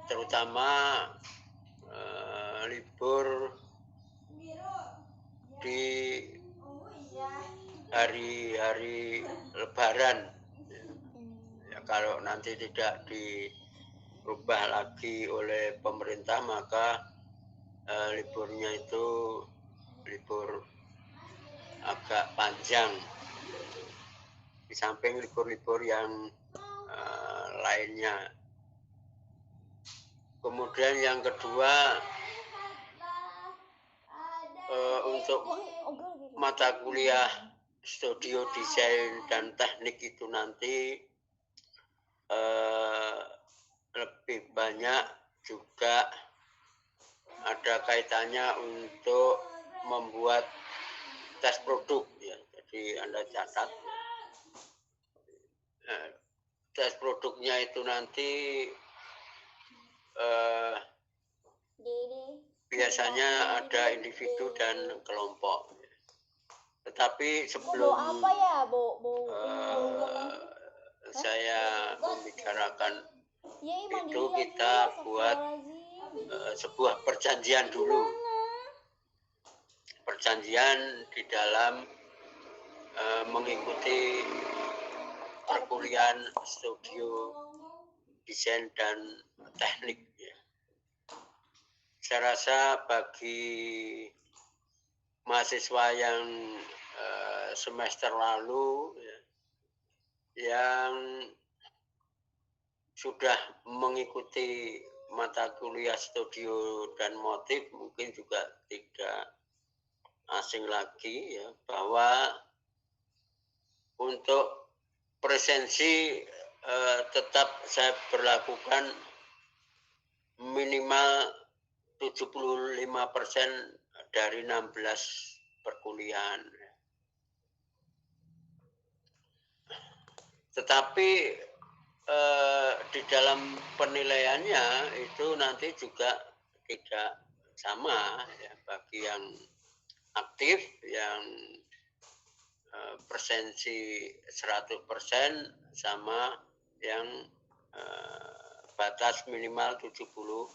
terutama libur di hari-hari Lebaran. Ya, kalau nanti tidak dirubah lagi oleh pemerintah, maka liburnya itu libur agak panjang. Di samping libur-libur yang lainnya. Kemudian yang kedua, untuk mata kuliah studio desain dan teknik itu nanti lebih banyak juga ada kaitannya untuk membuat tes produk, ya. Jadi Anda catat, tes produknya itu nanti biasanya ada individu dan kelompok. Tetapi sebelum saya membicarakan itu, kita buat sebuah perjanjian dulu. Perjanjian di dalam mengikuti perkuliahan studio desain dan teknik. Ya. Saya rasa bagi mahasiswa yang semester lalu, ya, yang sudah mengikuti mata kuliah studio dan motif, mungkin juga tidak asing lagi, ya, bahwa untuk presensi tetap saya berlakukan minimal 75% dari 16 perkuliahan. Tetapi di dalam penilaiannya itu nanti juga tidak sama, ya, bagi yang aktif, yang presensi 100% sama yang batas minimal 75%.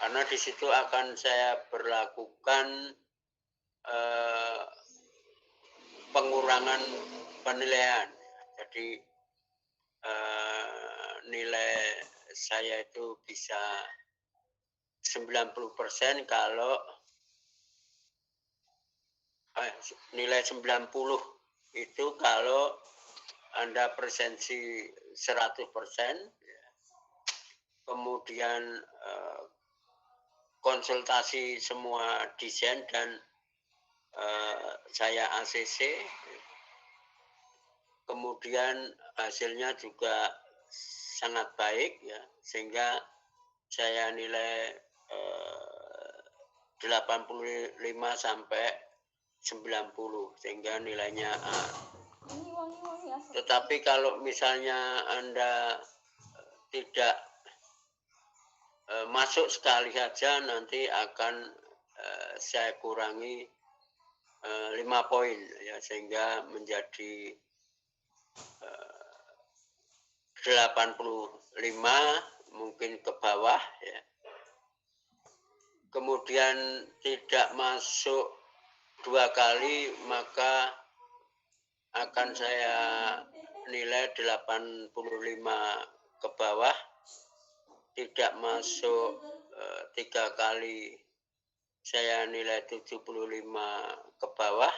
Karena di situ akan saya berlakukan pengurangan penilaian. Jadi nilai saya itu bisa 90% kalau nilai 90 itu kalau Anda presensi 100%, kemudian konsultasi semua desain dan saya ACC, kemudian hasilnya juga sangat baik, ya, sehingga saya nilai 85 sampai 90, sehingga nilainya A. Tetapi kalau misalnya Anda tidak masuk sekali saja, nanti akan saya kurangi 5 poin, ya, sehingga menjadi 85 mungkin ke bawah, ya. Kemudian tidak masuk 2 kali, maka akan saya nilai 85 ke bawah. Tidak masuk 3 kali, saya nilai 75 ke bawah.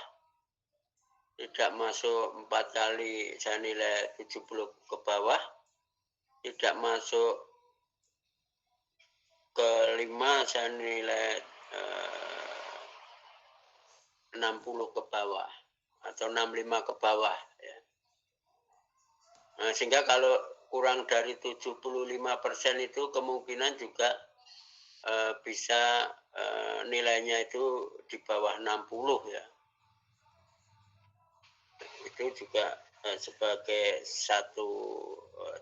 Tidak masuk 4 kali, saya nilai 70 ke bawah. Tidak masuk ke 5, saya nilai 60 ke bawah atau 65 ke bawah, ya. Nah, sehingga kalau kurang dari 75% itu kemungkinan juga bisa nilainya itu di bawah 60, ya. Itu juga sebagai satu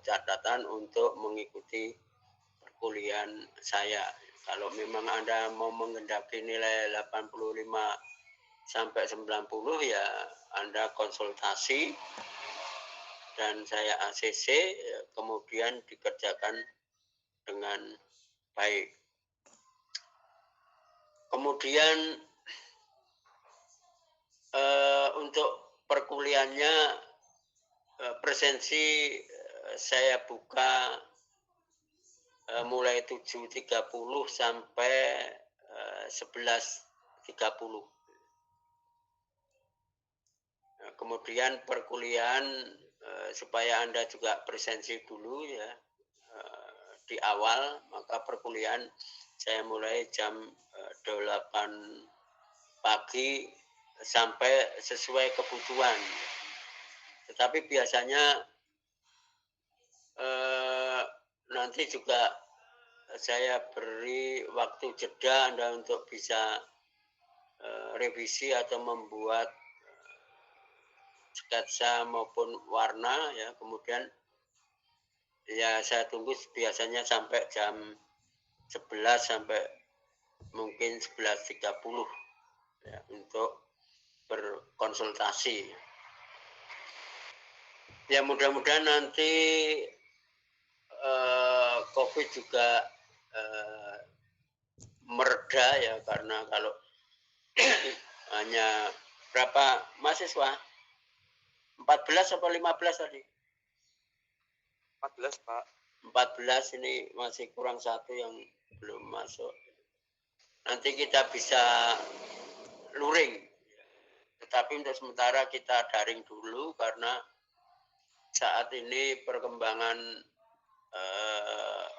catatan untuk mengikuti perkuliahan saya. Kalau memang Anda mau mengendaki nilai 85 sampai 90, ya Anda konsultasi dan saya ACC, kemudian dikerjakan dengan baik. Kemudian untuk perkuliahannya presensi saya buka mulai 7.30 sampai 11.30. Kemudian perkuliahan supaya Anda juga presensi dulu ya di awal, maka perkuliahan saya mulai jam 8 pagi sampai sesuai kebutuhan. Tetapi biasanya nanti juga saya beri waktu jeda Anda untuk bisa revisi atau membuat sketsa maupun warna ya. Kemudian ya saya tunggu biasanya sampai jam 11 sampai mungkin 11.30 ya, untuk berkonsultasi. Ya mudah-mudahan nanti COVID juga mereda ya, karena kalau hanya berapa mahasiswa? 14 atau 15 tadi? 14, Pak. 14, ini masih kurang satu yang belum masuk. Nanti kita bisa luring. Tetapi untuk sementara kita daring dulu karena saat ini perkembangan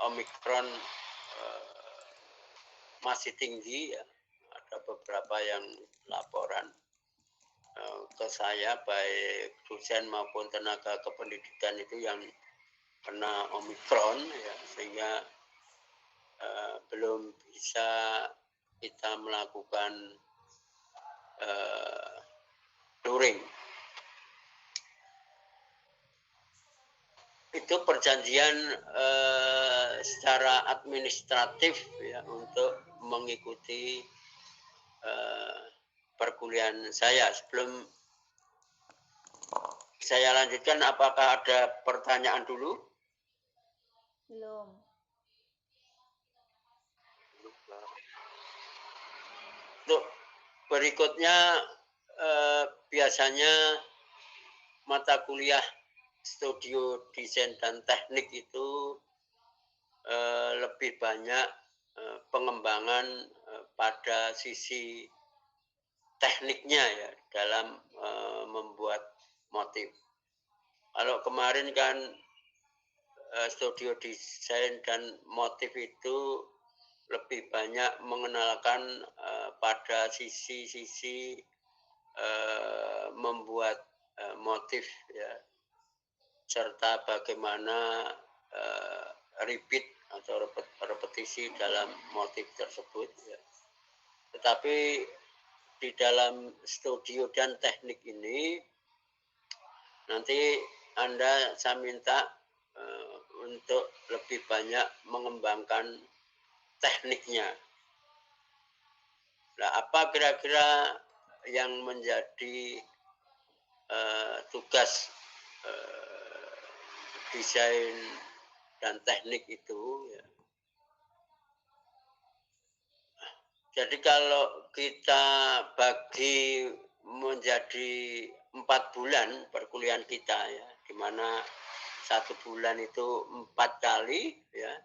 Omikron masih tinggi ya. Ada beberapa yang laporan ke saya, baik dosen maupun tenaga kependidikan itu yang kena Omikron ya, sehingga belum bisa kita melakukan luring. Itu perjanjian secara administratif ya untuk mengikuti perkuliahan saya. Sebelum saya lanjutkan, apakah ada pertanyaan dulu? Belum. Untuk berikutnya biasanya mata kuliah studio desain dan teknik itu lebih banyak pengembangan pada sisi tekniknya ya dalam membuat motif. Kalau kemarin kan studio desain dan motif itu lebih banyak mengenalkan pada sisi-sisi membuat motif ya, serta bagaimana repeat atau repetisi dalam motif tersebut ya. Tetapi di dalam studio dan teknik ini nanti Anda saya minta untuk lebih banyak mengembangkan tekniknya. Nah, apa kira-kira yang menjadi tugas desain dan teknik itu ya. Jadi kalau kita bagi menjadi 4 bulan perkuliahan kita ya, di mana 1 bulan itu 4 kali ya,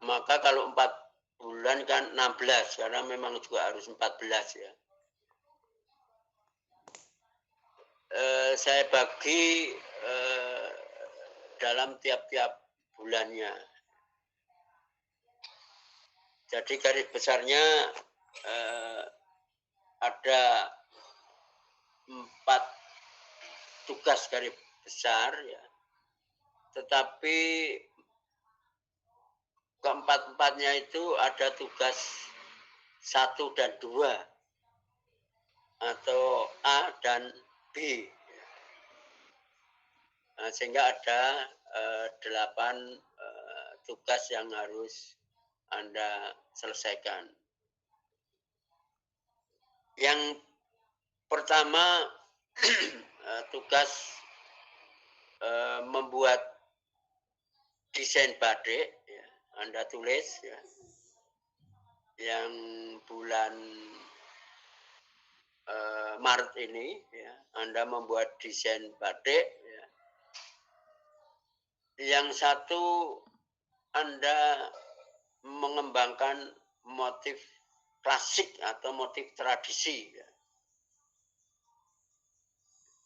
maka kalau 4 bulan kan 16, karena memang juga harus 14 ya. Saya bagi dalam tiap-tiap bulannya. Jadi garis besarnya ada 4 tugas garis besar ya. Tetapi keempat-empatnya itu ada tugas 1 dan 2 atau A dan B. Nah, sehingga ada 8 tugas yang harus Anda selesaikan. Yang pertama tugas membuat desain batik, ya, Anda tulis ya, yang bulan Maret ini, ya, Anda membuat desain batik. Ya. Yang satu Anda mengembangkan motif klasik atau motif tradisi. Ya.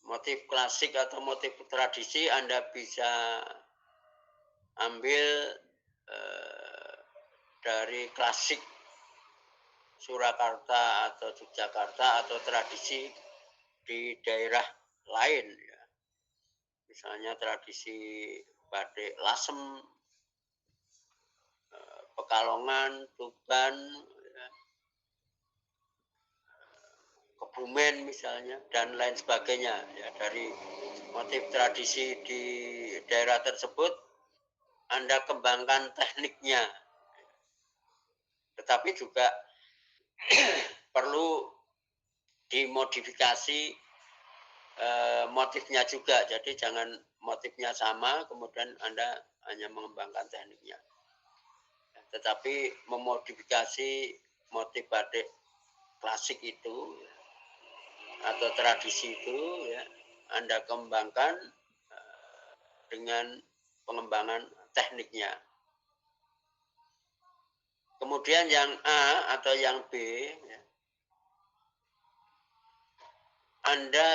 Motif klasik atau motif tradisi Anda bisa ambil dari klasik Surakarta atau Yogyakarta atau tradisi di daerah lain. Ya. Misalnya tradisi batik Lasem, Pekalongan, Tuban, ya, Kebumen misalnya, dan lain sebagainya. Ya, dari motif tradisi di daerah tersebut, Anda kembangkan tekniknya. Tetapi juga perlu dimodifikasi motifnya juga. Jadi jangan motifnya sama, kemudian Anda hanya mengembangkan tekniknya. Tetapi memodifikasi motif batik klasik itu atau tradisi itu, ya, Anda kembangkan dengan pengembangan tekniknya. Kemudian yang A atau yang B, ya,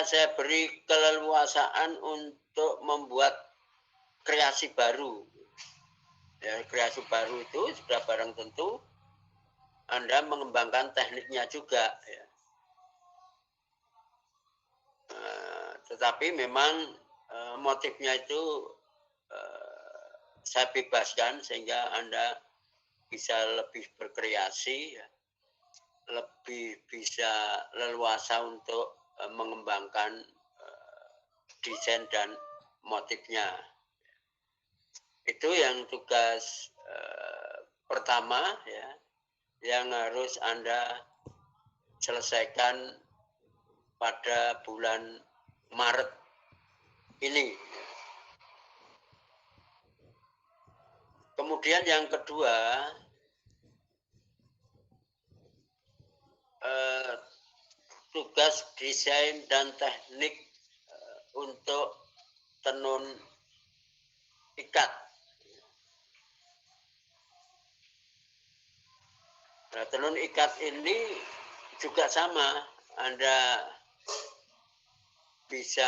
saya beri keleluasaan untuk membuat kreasi baru. Ya, kreasi baru itu sudah barang tentu Anda mengembangkan tekniknya juga. Ya. Tetapi memang motifnya itu saya bebaskan sehingga Anda bisa lebih berkreasi, ya, lebih bisa leluasa untuk mengembangkan desain dan motifnya. Itu yang tugas pertama, ya, yang harus Anda selesaikan pada bulan Maret ini. Kemudian yang kedua, tugas desain dan teknik untuk tenun ikat. Nah, tenun ikat ini juga sama, Anda bisa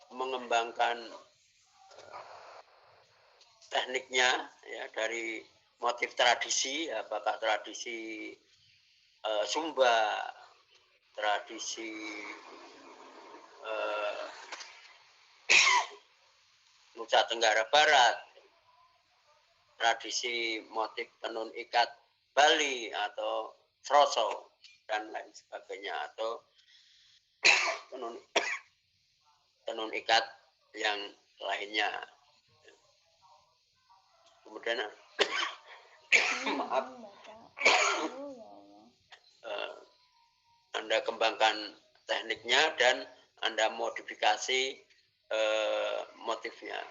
mengembangkan tekniknya, ya, dari motif tradisi, apakah tradisi Sumba, tradisi Nusa Tenggara Barat, tradisi motif tenun ikat Bali atau Troso dan lain sebagainya, atau tenun ikat yang lainnya. Kemudian maaf, Anda kembangkan tekniknya dan Anda modifikasi motifnya.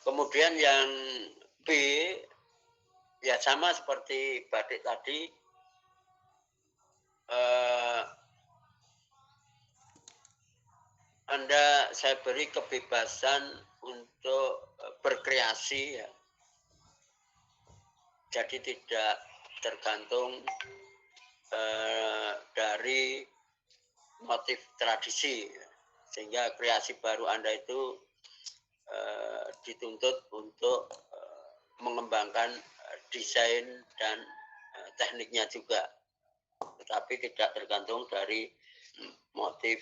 Kemudian yang B, ya sama seperti batik tadi, saya beri kebebasan untuk berkreasi, ya. Jadi tidak tergantung dari motif tradisi, ya. Sehingga kreasi baru Anda itu dituntut untuk mengembangkan desain dan tekniknya juga, tetapi tidak tergantung dari motif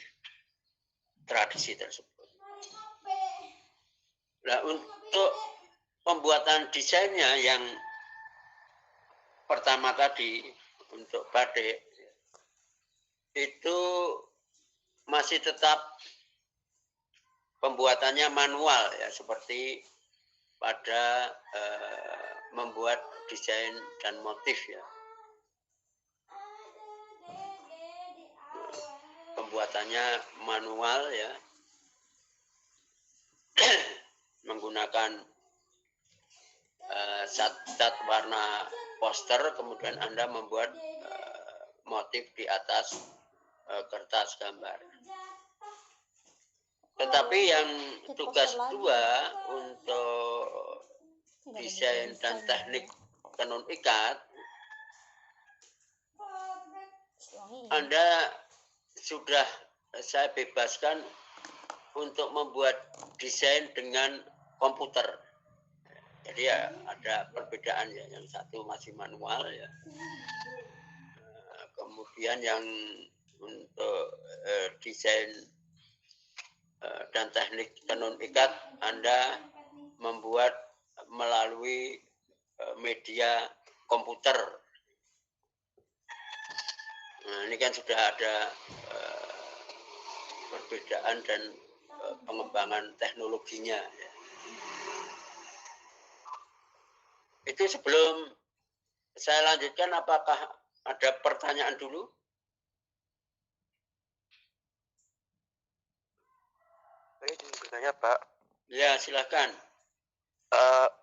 tradisi tersebut. Nah, untuk pembuatan desainnya yang pertama tadi untuk batik itu masih tetap pembuatannya manual, ya, seperti pada membuat desain dan motif, ya. pembuatannya manual ya, menggunakan cat warna poster, kemudian Anda membuat motif di atas kertas gambar. Tetapi yang tugas 2 untuk desain dan teknik tenun ikat, Anda sudah saya bebaskan untuk membuat desain dengan komputer. Jadi ya ada perbedaan ya, yang satu masih manual ya. Kemudian yang untuk desain dan teknik tenun ikat Anda membuat melalui media komputer. Nah, ini kan sudah ada perbedaan dan pengembangan teknologinya. Ya. Itu sebelum saya lanjutkan, apakah ada pertanyaan dulu? Saya ingin bertanya, Pak. Ya, silakan.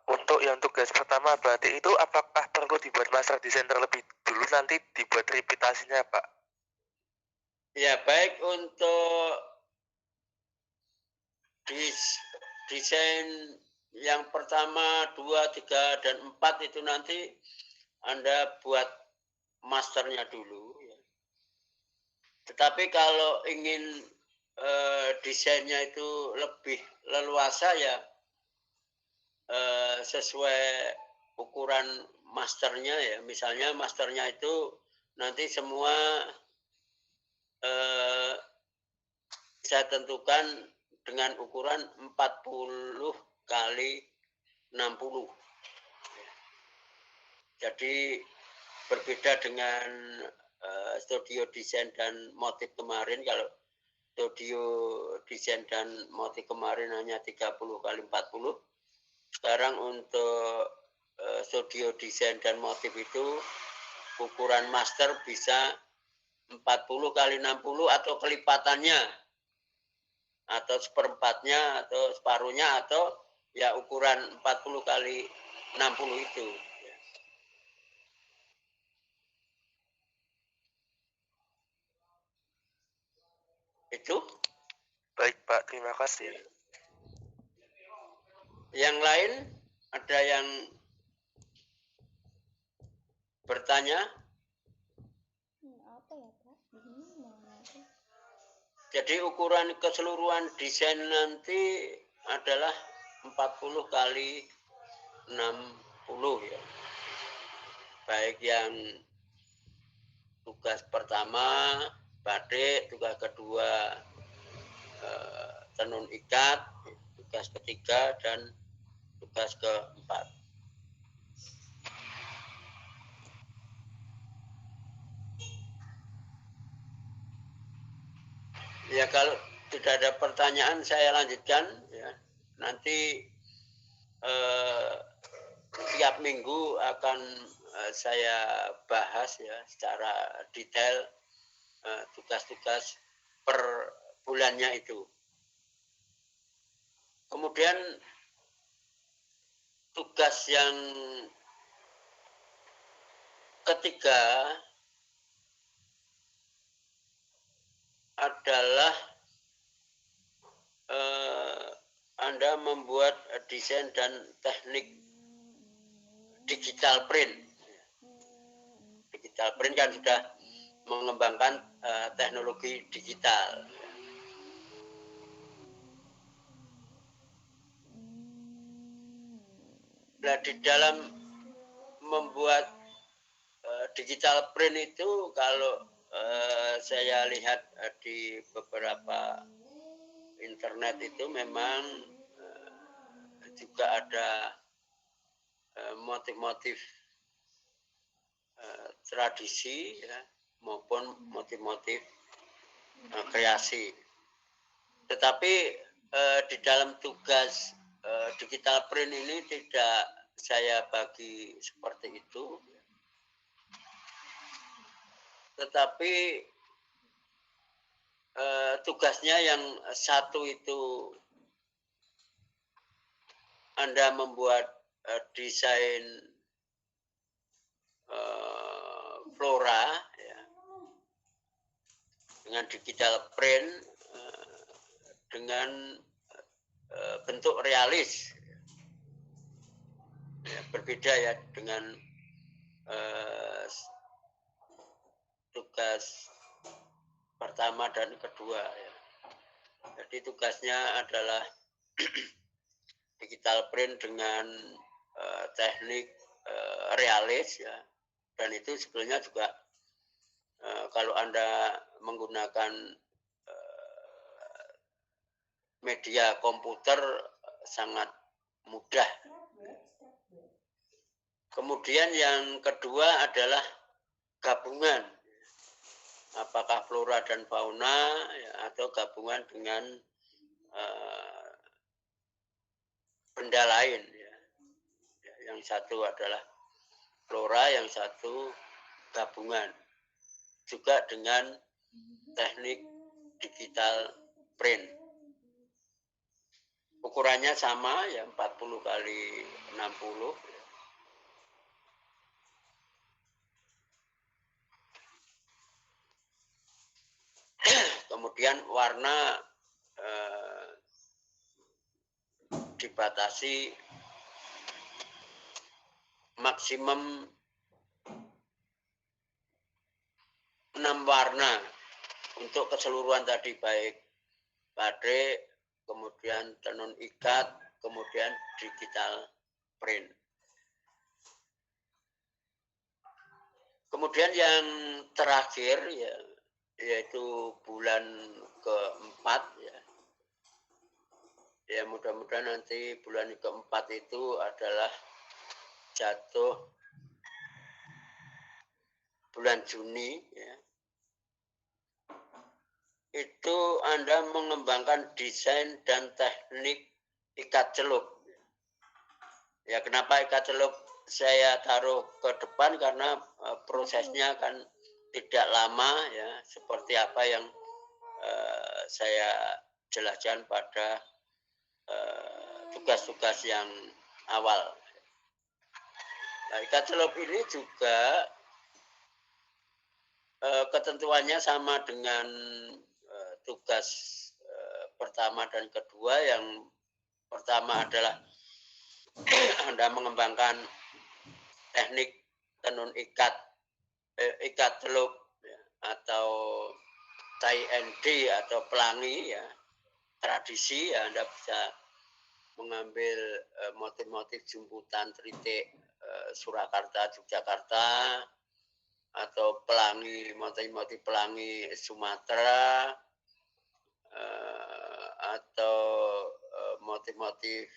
Untuk yang tugas pertama batik itu apakah perlu dibuat master desain terlebih dulu, nanti dibuat reputasinya, Pak? Ya, baik untuk desain yang pertama, 2, 3, dan 4 itu nanti Anda buat masternya dulu. Ya. Tetapi kalau ingin desainnya itu lebih leluasa ya, sesuai ukuran masternya ya. Misalnya masternya itu nanti semua saya tentukan dengan ukuran 40 kali 60. Jadi berbeda dengan studio desain dan motif kemarin. Kalau studio desain dan motif kemarin hanya 30 kali 40. Sekarang untuk studio desain dan motif itu ukuran master bisa 40 kali 60 atau kelipatannya, atau seperempatnya, atau separuhnya, atau ya ukuran 40 kali 60 itu. Itu. Baik, Pak. Terima kasih. Yang lain ada yang bertanya? Apa ya, Pak? Jadi ukuran keseluruhan desain nanti adalah 40 kali 60 ya. Baik yang tugas pertama batik, tugas kedua tenun ikat, tugas ketiga dan tugas keempat. Ya, kalau tidak ada pertanyaan saya lanjutkan ya. Nanti tiap minggu akan saya bahas ya secara detail tugas-tugas per bulannya itu. Kemudian tugas yang ketiga adalah Anda membuat desain dan teknik digital print. Digital print kan sudah mengembangkan teknologi digital. Nah, di dalam membuat digital print itu, kalau saya lihat di beberapa internet itu memang juga ada motif-motif tradisi ya, maupun motif-motif kreasi. Tetapi di dalam tugas digital print ini tidak saya bagi seperti itu. Tetapi tugasnya yang satu itu Anda membuat desain flora ya, dengan digital print dengan bentuk realis ya, berbeda ya dengan tugas pertama dan kedua ya. Jadi tugasnya adalah digital print dengan teknik realis ya, dan itu sebenarnya juga kalau Anda menggunakan media komputer sangat mudah. Kemudian yang kedua adalah gabungan, apakah flora dan fauna ya, atau gabungan dengan benda lain ya. Yang satu adalah flora, yang satu gabungan, juga dengan teknik digital print. Ukurannya sama ya, 40 kali 60. Kemudian warna dibatasi maksimum 6 warna untuk keseluruhan tadi, baik batik, kemudian tenun ikat, kemudian digital print. Kemudian yang terakhir ya, yaitu bulan keempat ya. Ya mudah-mudahan nanti bulan keempat itu adalah jatuh bulan Juni ya. Itu Anda mengembangkan desain dan teknik ikat celup. Ya kenapa ikat celup saya taruh ke depan, karena prosesnya kan tidak lama ya, seperti apa yang saya jelaskan pada tugas-tugas yang awal. Nah, ikat celup ini juga ketentuannya sama dengan tugas pertama dan kedua. Yang pertama adalah Anda mengembangkan teknik tenun ikat celup ya, atau tie and dye atau pelangi ya, tradisi ya. Anda bisa mengambil motif-motif jemputan tritik Surakarta, Yogyakarta, atau pelangi, motif-motif pelangi Sumatera, atau motif-motif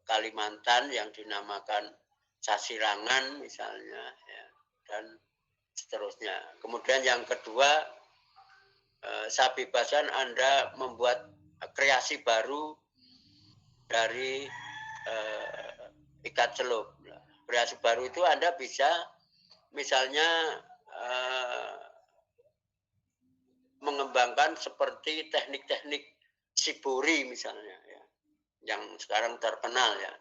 Kalimantan yang dinamakan sasirangan misalnya ya, dan seterusnya. Kemudian yang kedua, saya bebaskan Anda membuat kreasi baru dari ikat celup. Kreasi baru itu Anda bisa misalnya mengembangkan seperti teknik-teknik shibori misalnya ya, yang sekarang terkenal ya.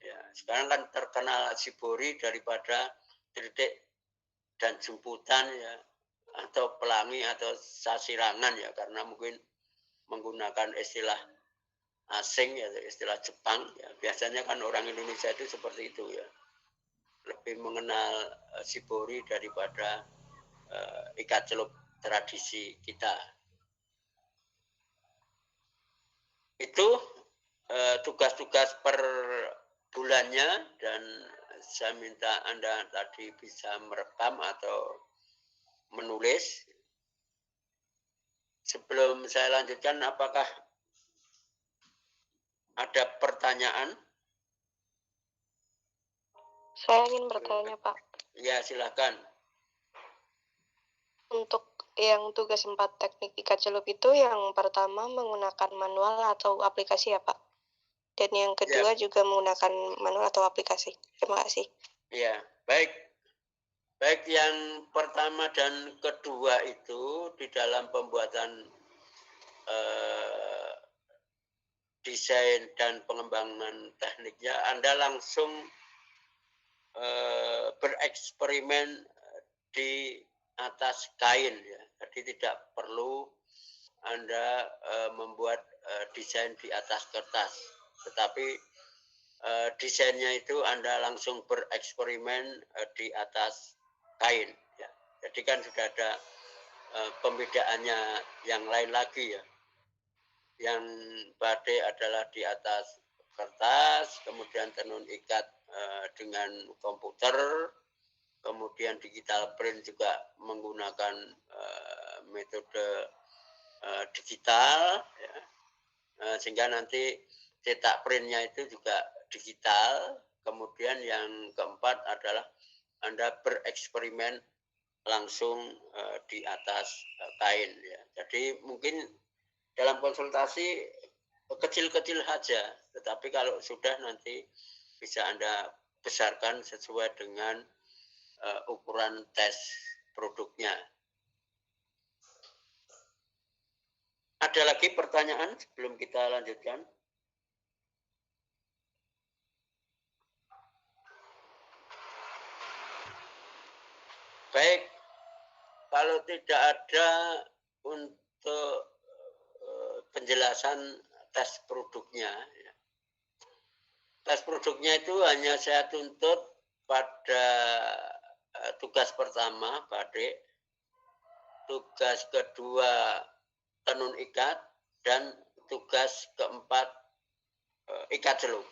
Ya, sekarang kan terkenal shibori daripada tritik dan jemputan ya, atau pelangi atau sasirangan ya, karena mungkin menggunakan istilah asing ya, istilah Jepang ya. Biasanya kan orang Indonesia itu seperti itu ya, lebih mengenal shibori daripada ikat celup tradisi kita. Itu tugas-tugas per bulannya, dan saya minta Anda tadi bisa merekam atau menulis. Sebelum saya lanjutkan, apakah ada pertanyaan? Saya ingin bertanya, Pak. Ya, silakan. Untuk yang tugas 4 teknik ikat celup itu, yang pertama menggunakan manual atau aplikasi ya, Pak? Dan yang kedua juga menggunakan manual atau aplikasi. Terima kasih. Ya, baik. Baik yang pertama dan kedua itu di dalam pembuatan desain dan pengembangan tekniknya, Anda langsung bereksperimen di atas kain ya. Jadi tidak perlu Anda membuat desain di atas kertas, tetapi desainnya itu Anda langsung bereksperimen di atas kain ya. Jadi kan sudah ada pembedaannya yang lain lagi ya. Yang batik adalah di atas kertas, kemudian tenun ikat dengan komputer, kemudian digital print juga menggunakan metode digital, ya. Sehingga nanti cetak printnya itu juga digital. Kemudian yang keempat adalah Anda bereksperimen langsung di atas kain. Ya. Jadi mungkin dalam konsultasi kecil-kecil saja, tetapi kalau sudah nanti bisa Anda besarkan sesuai dengan ukuran tes produknya. Ada lagi pertanyaan sebelum kita lanjutkan? Baik, kalau tidak ada untuk penjelasan tes produknya, tes produknya itu hanya saya tuntut pada tugas pertama batik, tugas kedua tenun ikat, dan tugas keempat ikat celup.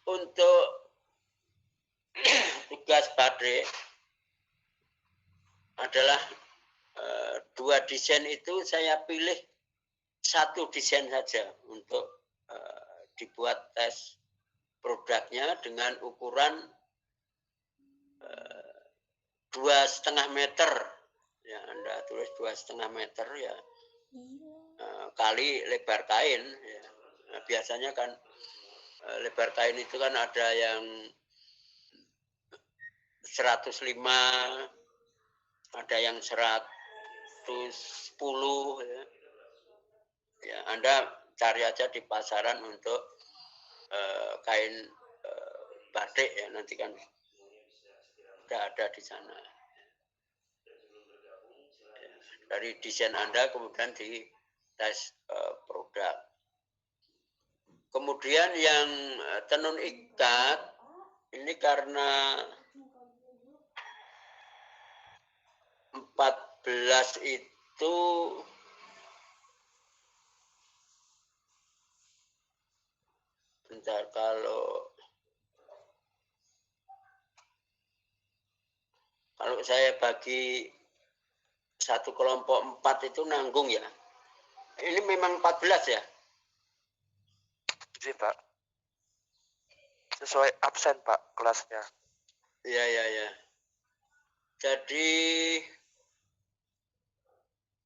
Untuk tugas batik adalah dua desain itu saya pilih satu desain saja untuk dibuat tes produknya dengan ukuran 2,5 meter. Ya, Anda tulis 2,5 meter ya, kali lebar kain. Ya. Nah, biasanya kan lebar kain itu kan ada yang 105, ada yang 110 ya. Ya, Anda cari aja di pasaran untuk kain batik ya, nanti kan sudah ada di sana. Ya, dari desain Anda kemudian di tes produk. Kemudian yang tenun ikat ini karena 14 itu bentar, kalau saya bagi satu kelompok 4 itu nanggung ya. Ini memang 14 ya? Iya, Pak. Sesuai absen, Pak, kelasnya. Iya. Jadi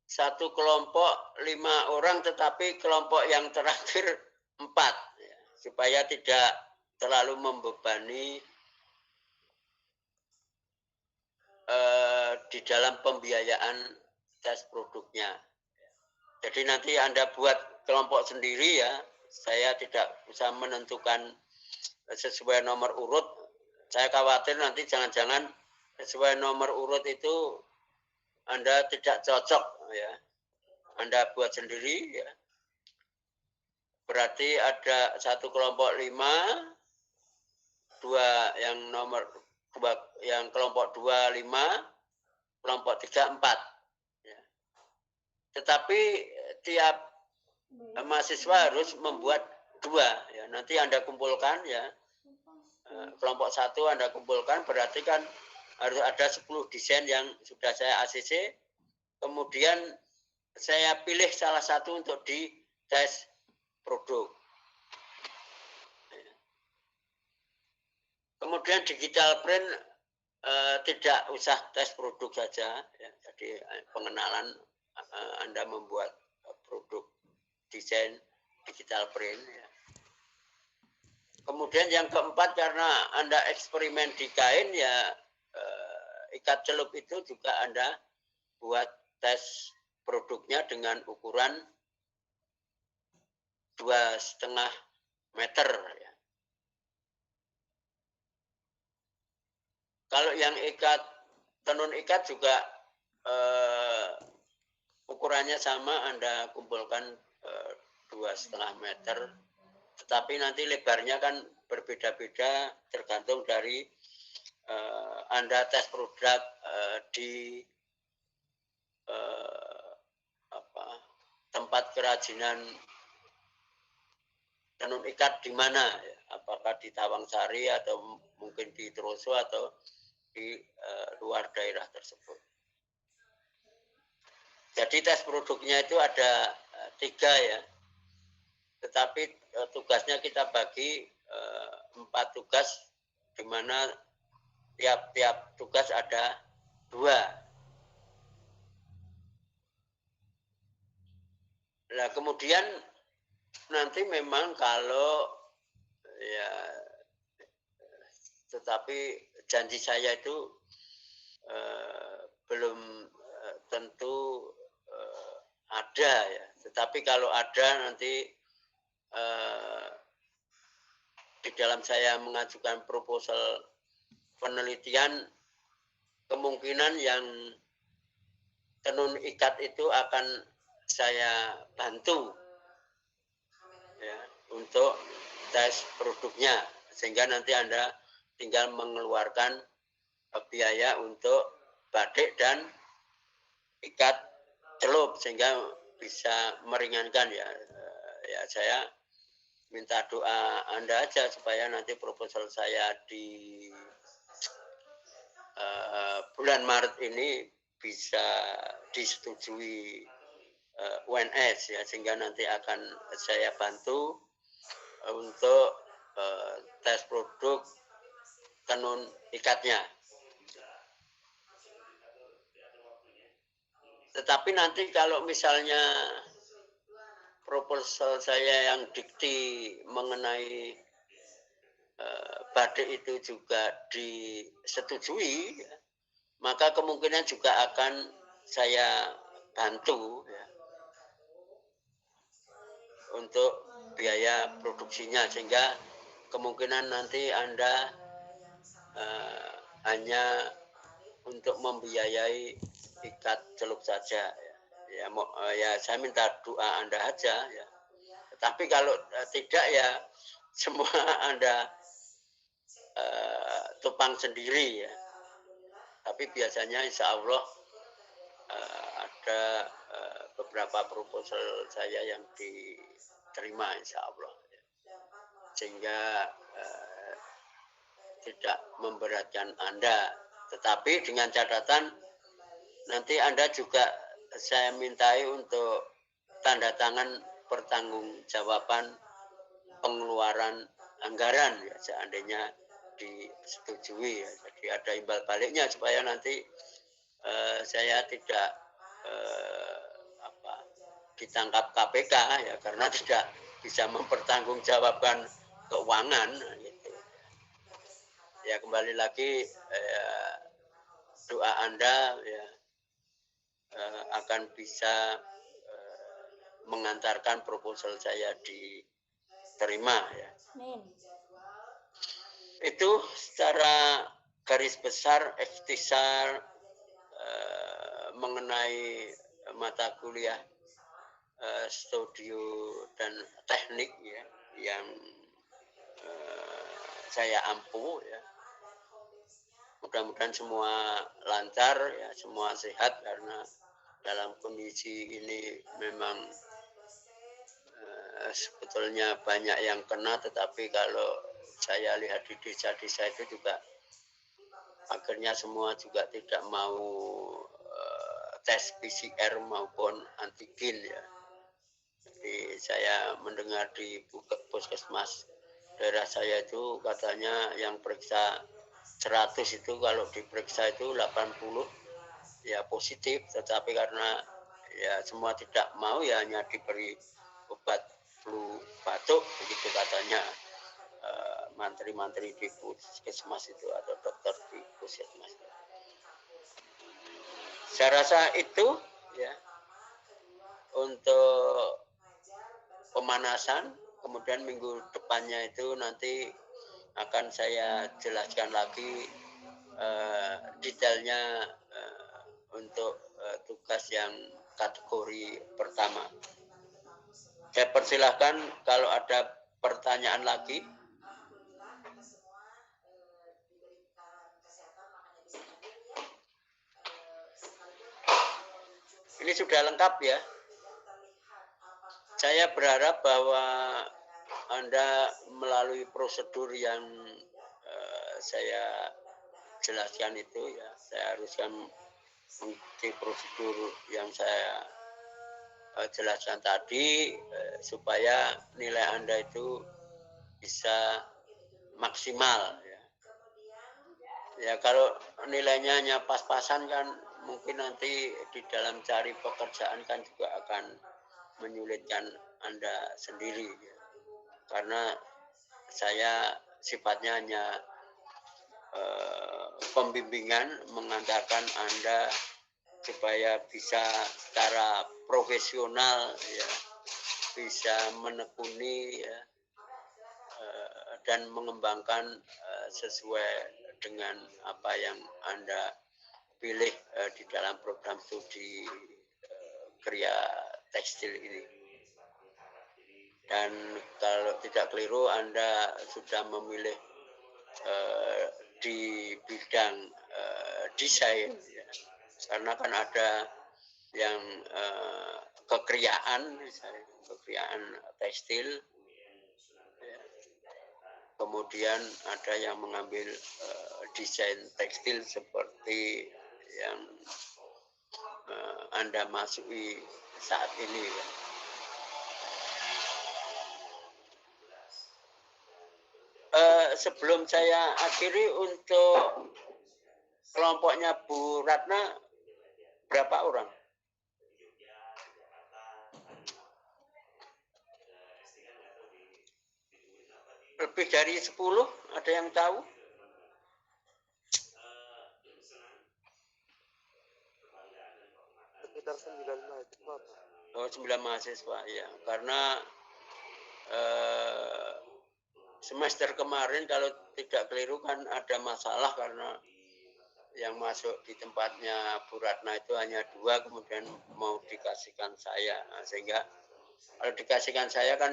satu kelompok 5 orang, tetapi kelompok yang terakhir 4, ya, supaya tidak terlalu membebani di dalam pembiayaan tes produknya. Jadi nanti Anda buat kelompok sendiri ya, saya tidak bisa menentukan sesuai nomor urut. Saya khawatir nanti jangan-jangan sesuai nomor urut itu Anda tidak cocok ya. Anda buat sendiri ya. Berarti ada satu kelompok 5, dua yang nomor yang kelompok 2 5, kelompok 3 4. Ya. Tetapi tiap mahasiswa harus membuat 2 ya. Nanti Anda kumpulkan ya. Kelompok 1 Anda kumpulkan, berarti kan harus ada 10 desain yang sudah saya ACC. Kemudian saya pilih salah satu untuk di tes produk. Kemudian digital print tidak usah tes produk saja, ya. Jadi pengenalan Anda membuat produk desain digital print. Ya. Kemudian yang keempat, karena Anda eksperimen di kain, ya ikat celup itu juga Anda buat tes produknya dengan ukuran 2,5 meter. Ya. Kalau yang tenun ikat juga ukurannya sama, Anda kumpulkan 2,5 meter. Tetapi nanti lebarnya kan berbeda-beda tergantung dari Anda tes produk di tempat kerajinan tenun ikat di mana, apakah di Tawangsari atau mungkin di Troso atau di luar daerah tersebut. Jadi tes produknya itu ada 3 ya, tetapi tugasnya kita bagi 4 tugas, di mana tiap-tiap tugas ada 2. Nah, kemudian nanti memang kalau ya, tetapi janji saya itu belum tentu ada ya. Tetapi kalau ada nanti di dalam saya mengajukan proposal penelitian, kemungkinan yang tenun ikat itu akan saya bantu ya, untuk tes produknya, sehingga nanti Anda tinggal mengeluarkan biaya untuk batik dan ikat celup, sehingga bisa meringankan ya. Ya, saya minta doa Anda aja supaya nanti proposal saya di bulan Maret ini bisa disetujui UNS ya, sehingga nanti akan saya bantu untuk tes produk tenun ikatnya. Tetapi nanti kalau misalnya proposal saya yang dikti mengenai batik itu juga disetujui, ya, maka kemungkinan juga akan saya bantu ya, untuk biaya produksinya, sehingga kemungkinan nanti Anda hanya untuk membiayai ikat celup saja ya. Ya saya minta doa Anda aja ya. Tapi kalau tidak ya semua Anda tupang sendiri ya. Tapi biasanya insya Allah ada beberapa proposal saya yang diterima insya Allah ya. Sehingga tidak memberatkan Anda. Tetapi dengan catatan nanti Anda juga saya mintai untuk tanda tangan pertanggungjawaban pengeluaran anggaran ya, seandainya disetujui ya. Jadi ada imbal baliknya supaya nanti saya tidak ditangkap KPK ya, karena tidak bisa mempertanggungjawabkan keuangan gitu. Ya kembali lagi doa Anda ya akan bisa mengantarkan proposal saya diterima ya. Itu secara garis besar ikhtisar mengenai mata kuliah studio dan teknik ya, yang saya ampu ya. Mudah-mudahan semua lancar ya, semua sehat, karena dalam kondisi ini memang sebetulnya banyak yang kena, tetapi kalau saya lihat di desa-desa itu juga akhirnya semua juga tidak mau tes PCR maupun antigen ya. Jadi saya mendengar di puskesmas daerah saya itu katanya yang periksa 100 itu kalau diperiksa itu 80 ya positif, tetapi karena ya semua tidak mau ya hanya diberi obat flu batuk begitu katanya mantri-mantri di puskesmas itu atau dokter di puskesmas. Saya rasa itu ya untuk pemanasan. Kemudian minggu depannya itu nanti akan saya jelaskan lagi detailnya untuk tugas yang kategori pertama. Saya persilahkan kalau ada pertanyaan lagi. Ini sudah lengkap ya. Saya berharap bahwa Anda melalui prosedur yang saya jelaskan itu ya, saya haruskan mengikuti prosedur yang saya jelaskan tadi supaya nilai Anda itu bisa maksimal ya. Ya kalau nilainya hanya pas-pasan kan mungkin nanti di dalam cari pekerjaan kan juga akan menyulitkan Anda sendiri ya. Karena saya sifatnya hanya pembimbingan, mengantarkan Anda supaya bisa secara profesional ya, bisa menekuni ya, dan mengembangkan sesuai dengan apa yang Anda pilih di dalam program studi Kriya Tekstil ini. Dan kalau tidak keliru Anda sudah memilih di bidang desain ya. Karena kan ada yang kekriaan, misalnya kekriaan tekstil ya. Kemudian ada yang mengambil desain tekstil seperti yang Anda masuki saat ini ya. Sebelum saya akhiri, untuk kelompoknya Bu Ratna berapa orang? Lebih dari 10, ada yang tahu? Sekitar 9 mahasiswa. Oh, 9 mahasiswa ya. Karena semester kemarin kalau tidak keliru kan ada masalah karena yang masuk di tempatnya Bu Ratna itu hanya 2, kemudian mau dikasihkan saya. Nah, sehingga kalau dikasihkan saya kan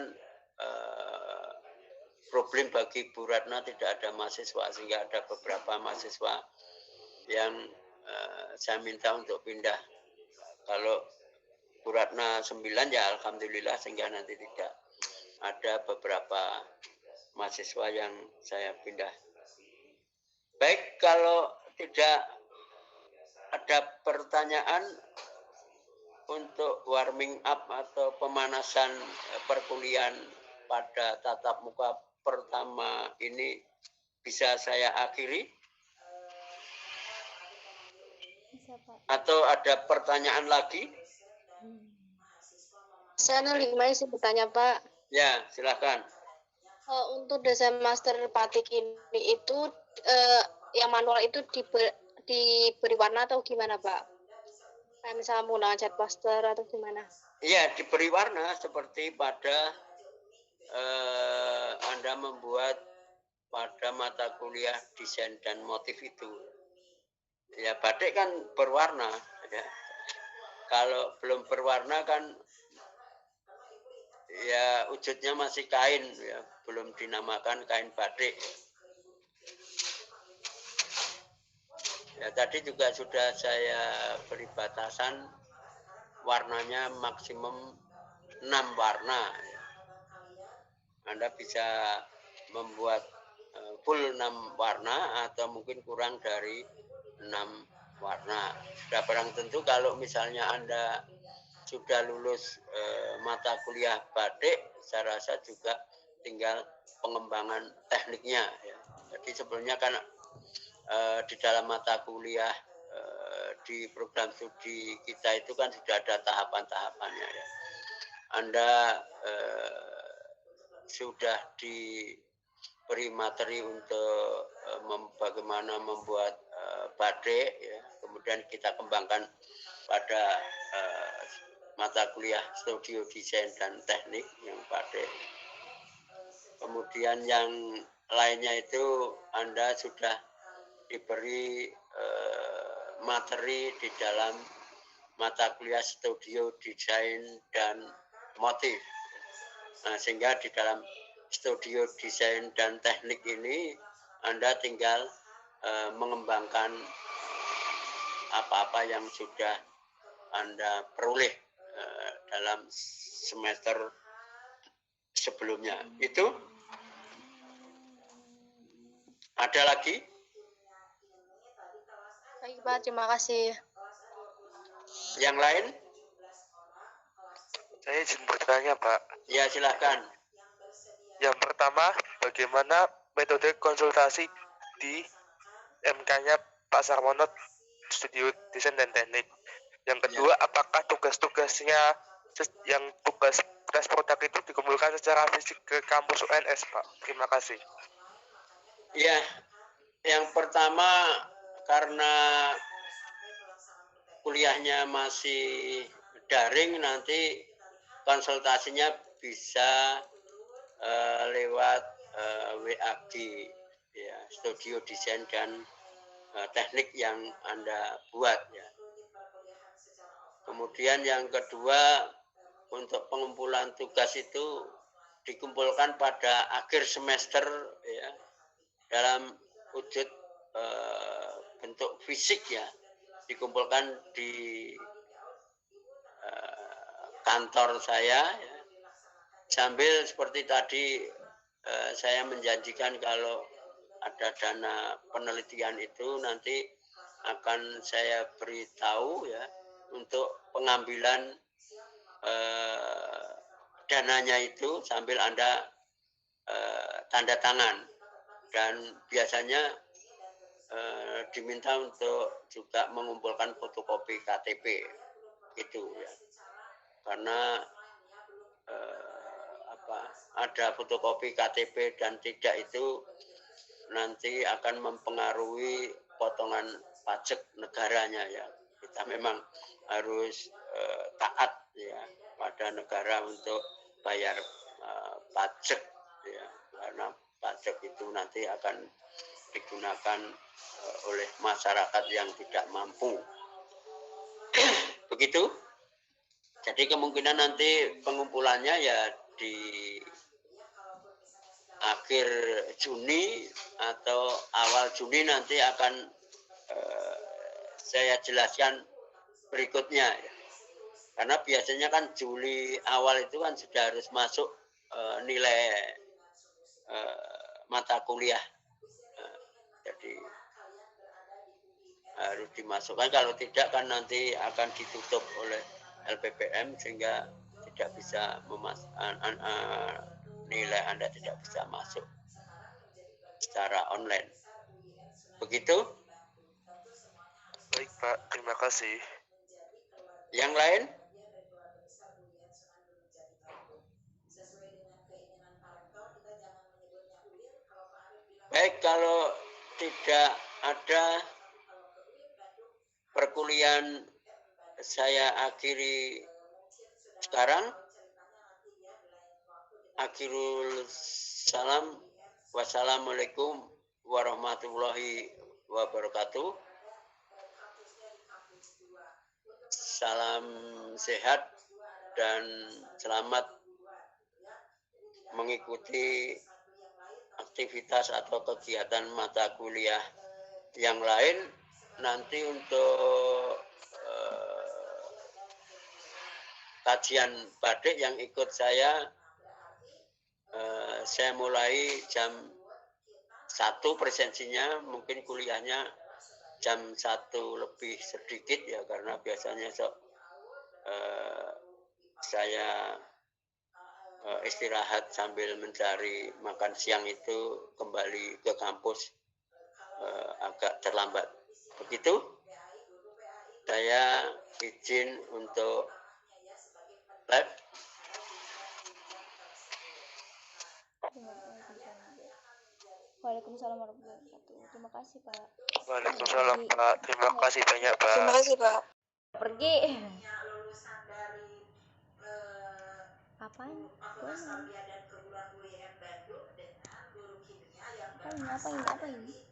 problem bagi Bu Ratna tidak ada mahasiswa, sehingga ada beberapa mahasiswa yang saya minta untuk pindah. Kalau Bu Ratna 9 ya alhamdulillah, sehingga nanti tidak ada beberapa mahasiswa yang saya pindah. Baik, kalau tidak ada pertanyaan untuk warming up atau pemanasan perkuliahan pada tatap muka pertama ini bisa saya akhiri? Bisa, Pak. Atau ada pertanyaan lagi? Saya 05 sih bertanya, Pak. Ya, silakan. Untuk desain master batik ini itu yang manual itu diberi warna atau gimana, Pak? Kayak misalnya menggunakan cat poster atau gimana? Iya, diberi warna seperti pada Anda membuat pada mata kuliah desain dan motif itu. Ya, batik kan berwarna. Ya. Kalau belum berwarna kan ya wujudnya masih kain, ya, belum dinamakan kain batik. Ya, tadi juga sudah saya beri batasan warnanya maksimum 6 warna. Anda bisa membuat full 6 warna atau mungkin kurang dari 6 warna. Sudah barang tentu kalau misalnya Anda sudah lulus mata kuliah batik, saya rasa juga tinggal pengembangan tekniknya. Ya. Jadi sebelumnya kan di dalam mata kuliah di program studi kita itu kan sudah ada tahapan-tahapannya. Ya. Anda sudah diberi beri materi untuk bagaimana membuat batik, ya. Kemudian kita kembangkan pada mata kuliah studio desain dan teknik yang batik. Kemudian yang lainnya itu Anda sudah diberi materi di dalam mata kuliah studio desain dan motif. Nah, sehingga di dalam studio desain dan teknik ini Anda tinggal mengembangkan apa-apa yang sudah Anda peroleh dalam semester sebelumnya. Itu ada lagi? Baik Pak, terima kasih. Yang lain? Saya izin bertanya, Pak. Ya, silakan. Yang pertama, bagaimana metode konsultasi di MK-nya Pak Sarmono Studio Desain dan Teknik? Yang kedua, apakah tugas-tugasnya yang tugas tes produk itu dikumpulkan secara fisik ke kampus UNS, Pak? Terima kasih. Ya, yang pertama karena kuliahnya masih daring, nanti konsultasinya bisa lewat WAG, ya, studio desain dan teknik yang Anda buat, ya. Kemudian yang kedua, untuk pengumpulan tugas itu dikumpulkan pada akhir semester, ya, dalam wujud bentuk fisik, ya, dikumpulkan di kantor saya, ya. Sambil seperti tadi saya menjanjikan kalau ada dana penelitian itu nanti akan saya beritahu, ya, untuk pengambilan dananya itu sambil Anda tanda tangan, dan biasanya diminta untuk juga mengumpulkan fotokopi KTP itu, ya, karena ada fotokopi KTP dan tidak itu nanti akan mempengaruhi potongan pajak negaranya, ya. Kita memang harus taat, ya, pada negara untuk bayar pajak, ya, karena pajak itu nanti akan digunakan oleh masyarakat yang tidak mampu. Begitu. Jadi kemungkinan nanti pengumpulannya ya di akhir Juni atau awal Juni nanti akan saya jelaskan berikutnya, ya. Karena biasanya kan Juli awal itu kan sudah harus masuk nilai mata kuliah, jadi harus dimasukkan. Kalau tidak kan nanti akan ditutup oleh LPPM sehingga tidak bisa nilai Anda tidak bisa masuk secara online. Begitu? Baik, Pak. Terima kasih. Yang lain? Baik, kalau tidak ada, perkuliahan saya akhiri sekarang. Akhirul salam. Wassalamualaikum warahmatullahi wabarakatuh. Salam sehat dan selamat mengikuti aktivitas atau kegiatan mata kuliah yang lain. Nanti untuk kajian batik yang ikut saya mulai jam 1 presensinya, mungkin kuliahnya jam 1 lebih sedikit, ya, karena biasanya saya istirahat sambil mencari makan siang itu kembali ke kampus agak terlambat. Begitu, saya izin untuk live. Terima kasih. Waalaikumsalam warahmatullahi wabarakatuh. Terima kasih Pak. Waalaikumsalam Pak. Terima kasih banyak Pak. Terima kasih Pak. Pergi. Apaan? Ngapain?